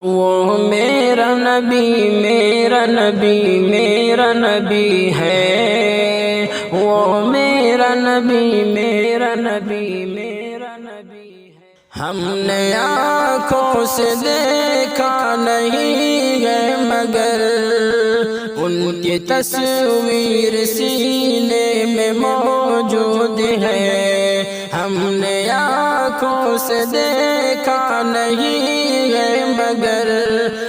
وہ میرا نبی میرا نبی میرا نبی ہے، وہ میرا نبی میرا نبی میرا نبی ہے۔ ہم نے آنکھوں سے دیکھا نہیں ہے مگر ان کی تصویر سینے میں موجود ہے۔ ہم نے آنکھوں سے دیکھا نہیں ہے مگر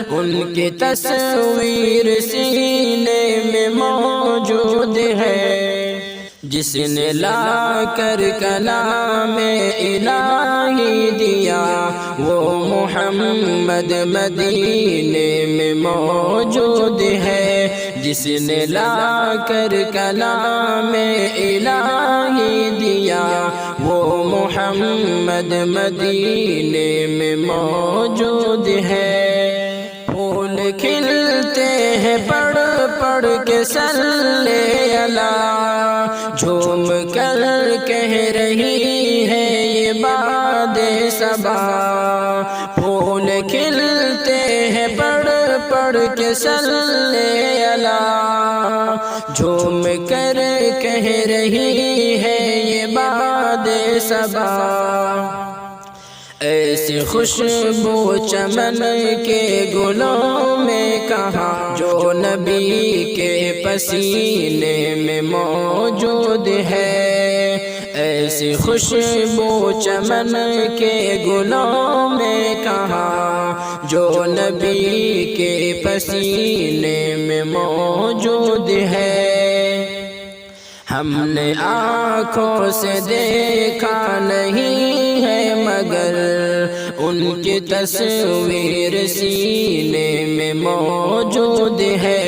ان کی تصویر سینے میں موجود ہے۔ جس نے لا کر کلام الہی دیا وہ محمد مدینے میں موجود ہے۔ جس نے لا کر کلام الہی دیا وہ محمد مدینے میں موجود ہے۔ پھول کھلتے ہیں پڑھ پڑھ کے صلی اللہ، جھوم کر کہہ رہی ہے یہ باد صبا۔ پھول کھلتے ہیں پڑھ پڑھ کے صلی اللہ، جھوم کر کہہ رہی ہے یہ باد صبا۔ ایسی خوشبو چمن کے گلوں میں کہاں جو نبی کے پسینے میں موجود ہے۔ ایسی خوشبو چمن کے گلوں میں کہاں جو نبی کے پسینے میں موجود ہے۔ ہم نے آنکھوں سے دیکھا نہیں ہے مگر ان کی تصویر سینے میں موجود ہے۔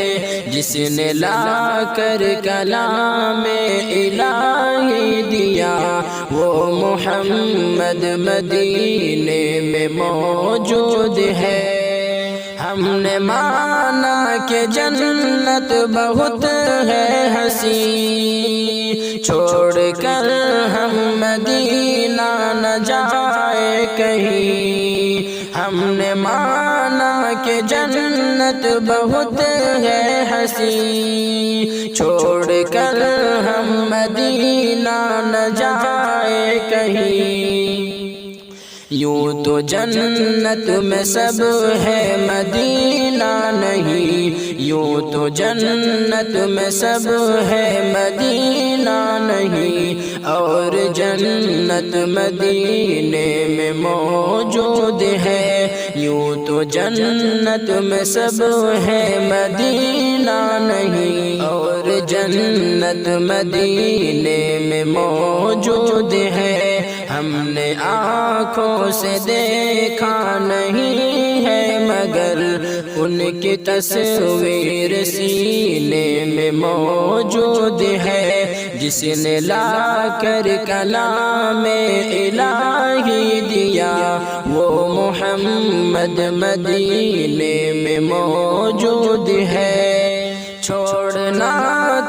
جس نے لا کر کلام الہی دیا وہ محمد مدینے میں موجود ہے۔ ہم نے مانا کہ جنت بہت ہے حسین، چھوڑ کر ہم مدینہ نہ جائے کہیں۔ ہم نے مانا کہ جنت بہت ہے حسین، چھوڑ کر ہم مدینہ نہ جائے کہیں۔ یوں تو جنت میں سب ہے مدینہ نہیں، یوں تو جنت میں سب ہے مدینہ نہیں، اور جنت مدینے میں موجود ہے۔ یوں تو جنت میں سب ہے مدینہ نہیں، اور جنت مدینے میں موجود ہے۔ ہم نے آنکھوں سے دیکھا نہیں ہے مگر ان کی تصویر سینے میں موجود ہے۔ جس نے لا کر کلام الہی دیا وہ محمد مدینے میں موجود ہے۔ چھوڑنا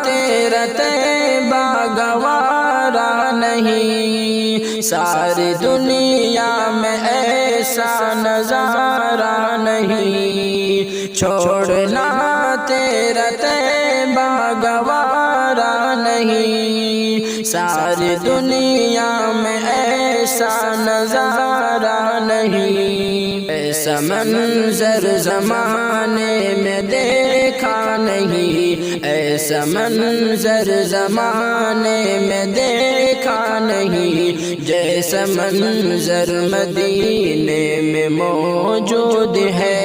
تیرا طیبہ گوارا نہیں، ساری دنیا میں ایسا نظارہ نہیں۔ چھوڑنا تیرا طیبہ گوارا نہیں، ساری دنیا میں ایسا نظارہ نہیں۔ ایسا منظر زمانے میں دیکھا نہیں، ایسا منظر زمانے میں دیکھا نہیں، جیسا منظر مدینے میں موجود ہے۔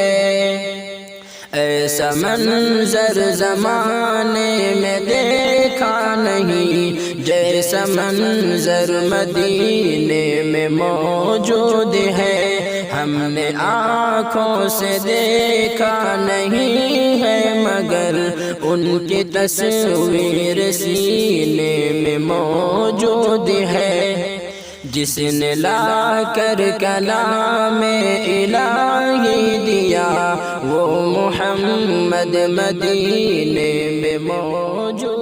ایسا منظر زمانے میں دیکھا نہیں، جیسا منظر مدینے میں موجود ہے۔ ہم نے آنکھوں سے دیکھا نہیں ہے مگر ان کی تصویر سینے میں موجود ہے۔ جس نے لا کر کلام الہی دیا وہ محمد مدینے میں موجود